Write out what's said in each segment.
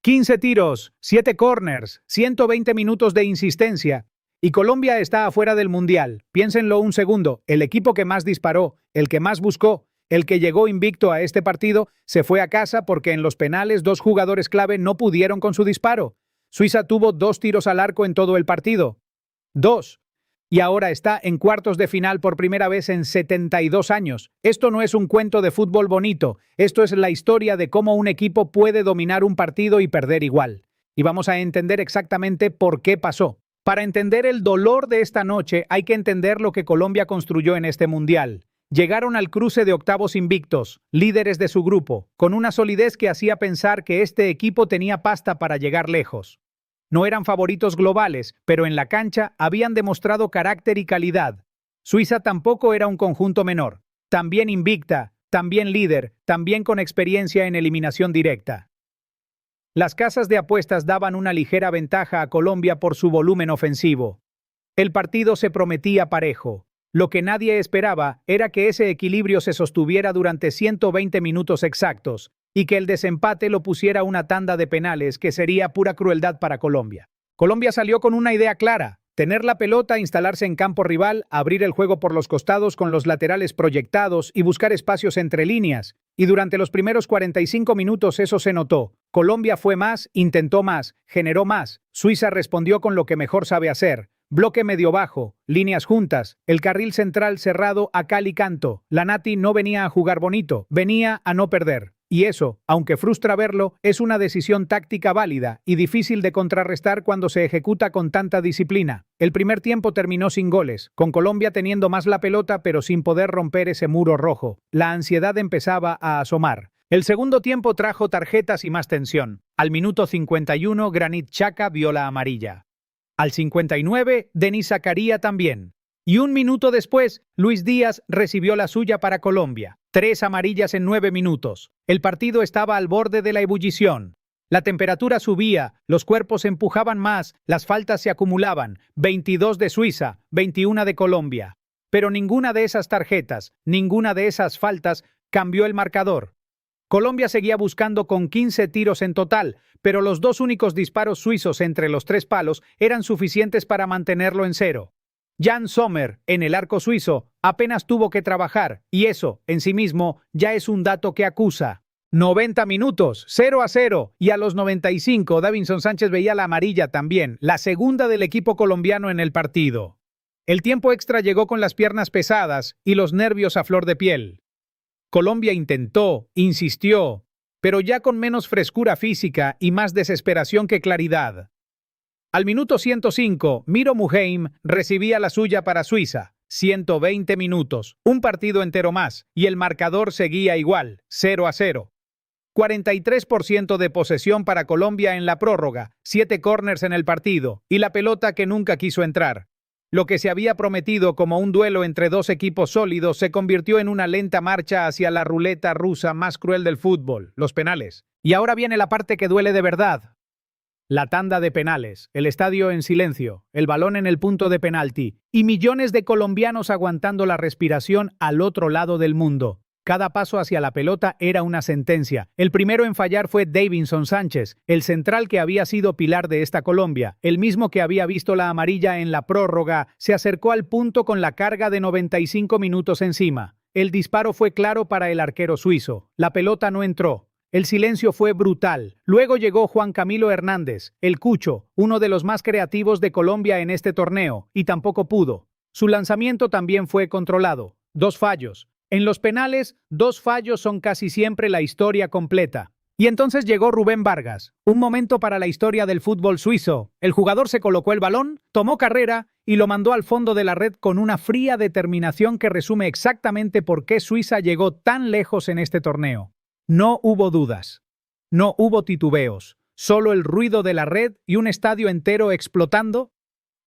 15 tiros, 7 corners, 120 minutos de insistencia. Y Colombia está afuera del Mundial. Piénsenlo un segundo. El equipo que más disparó, el que más buscó, el que llegó invicto a este partido, se fue a casa porque en los penales 2 jugadores clave no pudieron con su disparo. Suiza tuvo 2 tiros al arco en todo el partido. 2. Y ahora está en cuartos de final por primera vez en 72 años. Esto no es un cuento de fútbol bonito. Esto es la historia de cómo un equipo puede dominar un partido y perder igual. Y vamos a entender exactamente por qué pasó. Para entender el dolor de esta noche hay que entender lo que Colombia construyó en este Mundial. Llegaron al cruce de octavos invictos, líderes de su grupo, con una solidez que hacía pensar que este equipo tenía pasta para llegar lejos. No eran favoritos globales, pero en la cancha habían demostrado carácter y calidad. Suiza tampoco era un conjunto menor. También invicta, también líder, también con experiencia en eliminación directa. Las casas de apuestas daban una ligera ventaja a Colombia por su volumen ofensivo. El partido se prometía parejo. Lo que nadie esperaba era que ese equilibrio se sostuviera durante 120 minutos exactos y que el desempate lo pusiera una tanda de penales que sería pura crueldad para Colombia. Colombia salió con una idea clara: tener la pelota, instalarse en campo rival, abrir el juego por los costados con los laterales proyectados y buscar espacios entre líneas. Y durante los primeros 45 minutos eso se notó. Colombia fue más, intentó más, generó más. Suiza respondió con lo que mejor sabe hacer: bloque medio bajo, líneas juntas, el carril central cerrado a cal y canto. La Nati no venía a jugar bonito, venía a no perder. Y eso, aunque frustra verlo, es una decisión táctica válida y difícil de contrarrestar cuando se ejecuta con tanta disciplina. El primer tiempo terminó sin goles, con Colombia teniendo más la pelota pero sin poder romper ese muro rojo. La ansiedad empezaba a asomar. El segundo tiempo trajo tarjetas y más tensión. Al minuto 51, Granit Xhaka vio la amarilla. Al 59, Denis Zakaria también. Y un minuto después, Luis Díaz recibió la suya para Colombia. 3 amarillas en 9 minutos. El partido estaba al borde de la ebullición. La temperatura subía, los cuerpos empujaban más, las faltas se acumulaban. 22 de Suiza, 21 de Colombia. Pero ninguna de esas tarjetas, ninguna de esas faltas cambió el marcador. Colombia seguía buscando con 15 tiros en total, pero los 2 únicos disparos suizos entre los 3 palos eran suficientes para mantenerlo en 0. Jan Sommer, en el arco suizo, apenas tuvo que trabajar, y eso, en sí mismo, ya es un dato que acusa. 90 minutos, 0-0, y a los 95, Davinson Sánchez veía la amarilla también, la segunda del equipo colombiano en el partido. El tiempo extra llegó con las piernas pesadas y los nervios a flor de piel. Colombia intentó, insistió, pero ya con menos frescura física y más desesperación que claridad. Al minuto 105, Miro Muheim recibía la suya para Suiza. 120 minutos, un partido entero más, y el marcador seguía igual, 0-0. 43% de posesión para Colombia en la prórroga, 7 corners en el partido, y la pelota que nunca quiso entrar. Lo que se había prometido como un duelo entre 2 equipos sólidos se convirtió en una lenta marcha hacia la ruleta rusa más cruel del fútbol, los penales. Y ahora viene la parte que duele de verdad. La tanda de penales, el estadio en silencio, el balón en el punto de penalti y millones de colombianos aguantando la respiración al otro lado del mundo. Cada paso hacia la pelota era una sentencia. El primero en fallar fue Davinson Sánchez, el central que había sido pilar de esta Colombia, el mismo que había visto la amarilla en la prórroga, se acercó al punto con la carga de 95 minutos encima. El disparo fue claro para el arquero suizo. La pelota no entró. El silencio fue brutal. Luego llegó Juan Camilo Hernández, el Cucho, uno de los más creativos de Colombia en este torneo, y tampoco pudo. Su lanzamiento también fue controlado. 2 fallos. En los penales, 2 fallos son casi siempre la historia completa. Y entonces llegó Rubén Vargas, un momento para la historia del fútbol suizo. El jugador se colocó el balón, tomó carrera y lo mandó al fondo de la red con una fría determinación que resume exactamente por qué Suiza llegó tan lejos en este torneo. No hubo dudas, no hubo titubeos, solo el ruido de la red y un estadio entero explotando.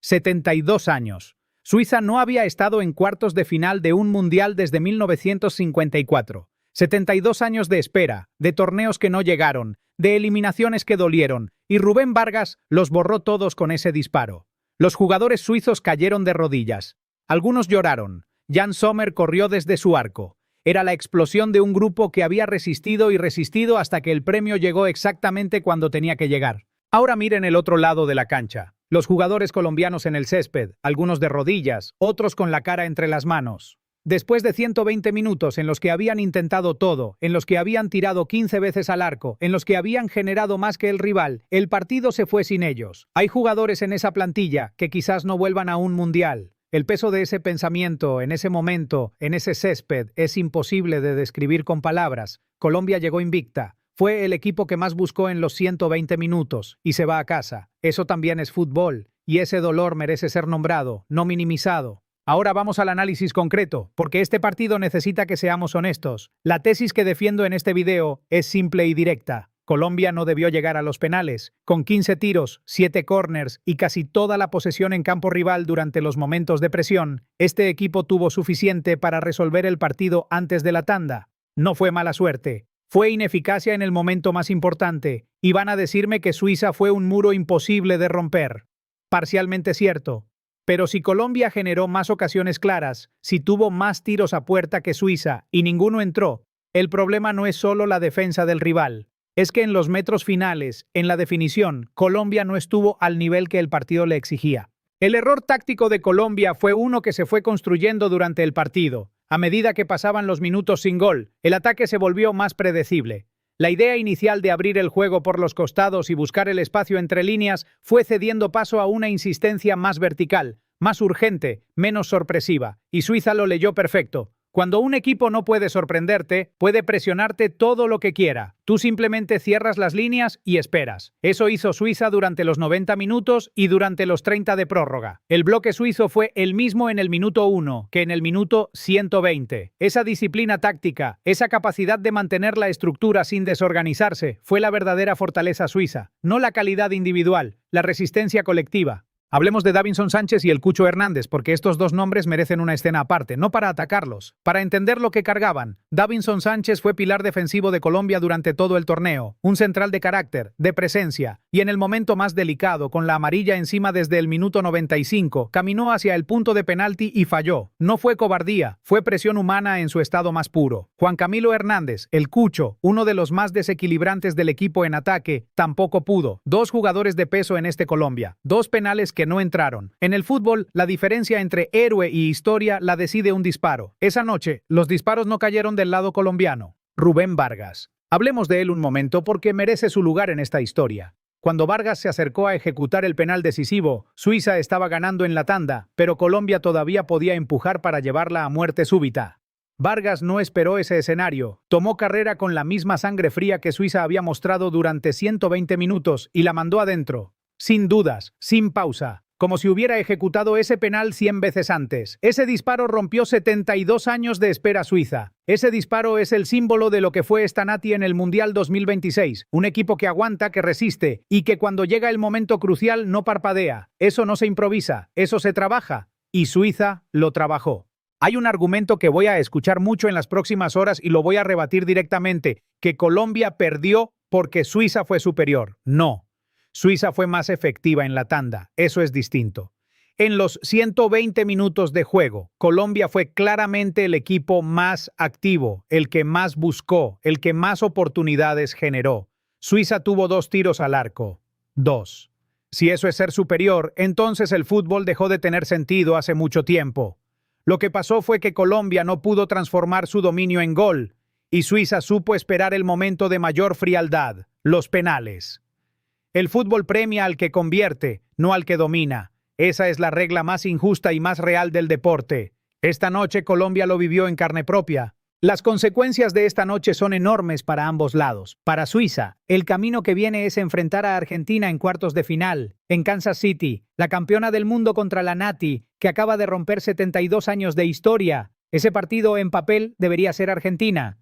72 años. Suiza no había estado en cuartos de final de un mundial desde 1954. 72 años de espera, de torneos que no llegaron, de eliminaciones que dolieron, y Rubén Vargas los borró todos con ese disparo. Los jugadores suizos cayeron de rodillas. Algunos lloraron. Jan Sommer corrió desde su arco. Era la explosión de un grupo que había resistido y resistido hasta que el premio llegó exactamente cuando tenía que llegar. Ahora miren el otro lado de la cancha. Los jugadores colombianos en el césped, algunos de rodillas, otros con la cara entre las manos. Después de 120 minutos en los que habían intentado todo, en los que habían tirado 15 veces al arco, en los que habían generado más que el rival, el partido se fue sin ellos. Hay jugadores en esa plantilla que quizás no vuelvan a un mundial. El peso de ese pensamiento, en ese momento, en ese césped, es imposible de describir con palabras. Colombia llegó invicta. Fue el equipo que más buscó en los 120 minutos y se va a casa. Eso también es fútbol, y ese dolor merece ser nombrado, no minimizado. Ahora vamos al análisis concreto, porque este partido necesita que seamos honestos. La tesis que defiendo en este video es simple y directa. Colombia no debió llegar a los penales. Con 15 tiros, 7 corners y casi toda la posesión en campo rival durante los momentos de presión, este equipo tuvo suficiente para resolver el partido antes de la tanda. No fue mala suerte. Fue ineficacia en el momento más importante, y van a decirme que Suiza fue un muro imposible de romper. Parcialmente cierto. Pero si Colombia generó más ocasiones claras, si tuvo más tiros a puerta que Suiza y ninguno entró, el problema no es solo la defensa del rival. Es que en los metros finales, en la definición, Colombia no estuvo al nivel que el partido le exigía. El error táctico de Colombia fue uno que se fue construyendo durante el partido. A medida que pasaban los minutos sin gol, el ataque se volvió más predecible. La idea inicial de abrir el juego por los costados y buscar el espacio entre líneas fue cediendo paso a una insistencia más vertical, más urgente, menos sorpresiva, y Suiza lo leyó perfecto. Cuando un equipo no puede sorprenderte, puede presionarte todo lo que quiera. Tú simplemente cierras las líneas y esperas. Eso hizo Suiza durante los 90 minutos y durante los 30 de prórroga. El bloque suizo fue el mismo en el minuto 1 que en el minuto 120. Esa disciplina táctica, esa capacidad de mantener la estructura sin desorganizarse, fue la verdadera fortaleza suiza, no la calidad individual, la resistencia colectiva. Hablemos de Davinson Sánchez y el Cucho Hernández, porque estos dos nombres merecen una escena aparte, no para atacarlos, para entender lo que cargaban. Davinson Sánchez fue pilar defensivo de Colombia durante todo el torneo, un central de carácter, de presencia, y en el momento más delicado, con la amarilla encima desde el minuto 95, caminó hacia el punto de penalti y falló. No fue cobardía, fue presión humana en su estado más puro. Juan Camilo Hernández, el Cucho, uno de los más desequilibrantes del equipo en ataque, tampoco pudo. Dos jugadores de peso en este Colombia, dos penales que no entraron. En el fútbol, la diferencia entre héroe y historia la decide un disparo. Esa noche, los disparos no cayeron del lado colombiano. Rubén Vargas. Hablemos de él un momento porque merece su lugar en esta historia. Cuando Vargas se acercó a ejecutar el penal decisivo, Suiza estaba ganando en la tanda, pero Colombia todavía podía empujar para llevarla a muerte súbita. Vargas no esperó ese escenario, tomó carrera con la misma sangre fría que Suiza había mostrado durante 120 minutos y la mandó adentro. Sin dudas, sin pausa, como si hubiera ejecutado ese penal 100 veces antes. Ese disparo rompió 72 años de espera suiza. Ese disparo es el símbolo de lo que fue esta Nati en el Mundial 2026. Un equipo que aguanta, que resiste y que cuando llega el momento crucial no parpadea. Eso no se improvisa, eso se trabaja. Y Suiza lo trabajó. Hay un argumento que voy a escuchar mucho en las próximas horas y lo voy a rebatir directamente, que Colombia perdió porque Suiza fue superior. No. Suiza fue más efectiva en la tanda, eso es distinto. En los 120 minutos de juego, Colombia fue claramente el equipo más activo, el que más buscó, el que más oportunidades generó. Suiza tuvo 2 tiros al arco. 2. Si eso es ser superior, entonces el fútbol dejó de tener sentido hace mucho tiempo. Lo que pasó fue que Colombia no pudo transformar su dominio en gol, y Suiza supo esperar el momento de mayor frialdad, los penales. El fútbol premia al que convierte, no al que domina. Esa es la regla más injusta y más real del deporte. Esta noche Colombia lo vivió en carne propia. Las consecuencias de esta noche son enormes para ambos lados. Para Suiza, el camino que viene es enfrentar a Argentina en cuartos de final, en Kansas City, la campeona del mundo contra la Nati, que acaba de romper 72 años de historia. Ese partido en papel debería ser Argentina.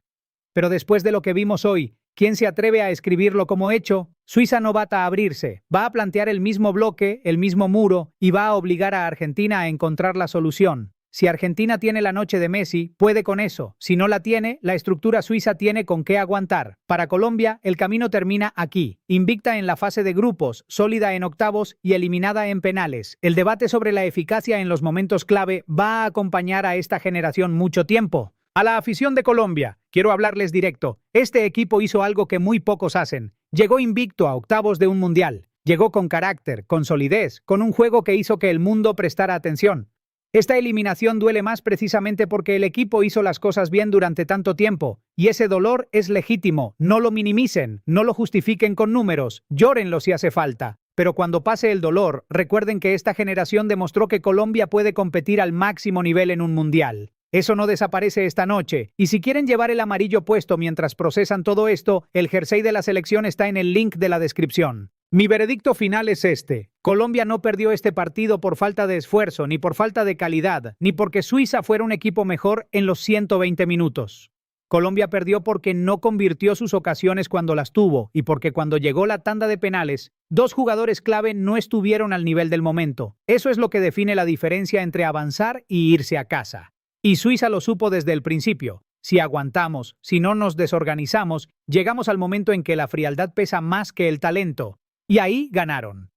Pero después de lo que vimos hoy, ¿quién se atreve a escribirlo como hecho? Suiza no va a abrirse, va a plantear el mismo bloque, el mismo muro, y va a obligar a Argentina a encontrar la solución. Si Argentina tiene la noche de Messi, puede con eso. Si no la tiene, la estructura suiza tiene con qué aguantar. Para Colombia, el camino termina aquí, invicta en la fase de grupos, sólida en octavos y eliminada en penales. El debate sobre la eficacia en los momentos clave va a acompañar a esta generación mucho tiempo. A la afición de Colombia, quiero hablarles directo. Este equipo hizo algo que muy pocos hacen. Llegó invicto a octavos de un mundial. Llegó con carácter, con solidez, con un juego que hizo que el mundo prestara atención. Esta eliminación duele más precisamente porque el equipo hizo las cosas bien durante tanto tiempo, y ese dolor es legítimo. No lo minimicen, no lo justifiquen con números, llórenlo si hace falta. Pero cuando pase el dolor, recuerden que esta generación demostró que Colombia puede competir al máximo nivel en un mundial. Eso no desaparece esta noche, y si quieren llevar el amarillo puesto mientras procesan todo esto, el jersey de la selección está en el link de la descripción. Mi veredicto final es este. Colombia no perdió este partido por falta de esfuerzo, ni por falta de calidad, ni porque Suiza fuera un equipo mejor en los 120 minutos. Colombia perdió porque no convirtió sus ocasiones cuando las tuvo, y porque cuando llegó la tanda de penales, dos jugadores clave no estuvieron al nivel del momento. Eso es lo que define la diferencia entre avanzar y irse a casa. Y Suiza lo supo desde el principio. Si aguantamos, si no nos desorganizamos, llegamos al momento en que la frialdad pesa más que el talento. Y ahí ganaron.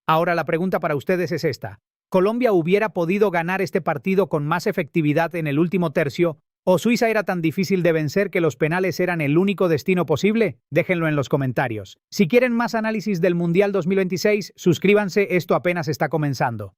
Ahora la pregunta para ustedes es esta. ¿Colombia hubiera podido ganar este partido con más efectividad en el último tercio? ¿O Suiza era tan difícil de vencer que los penales eran el único destino posible? Déjenlo en los comentarios. Si quieren más análisis del Mundial 2026, suscríbanse, esto apenas está comenzando.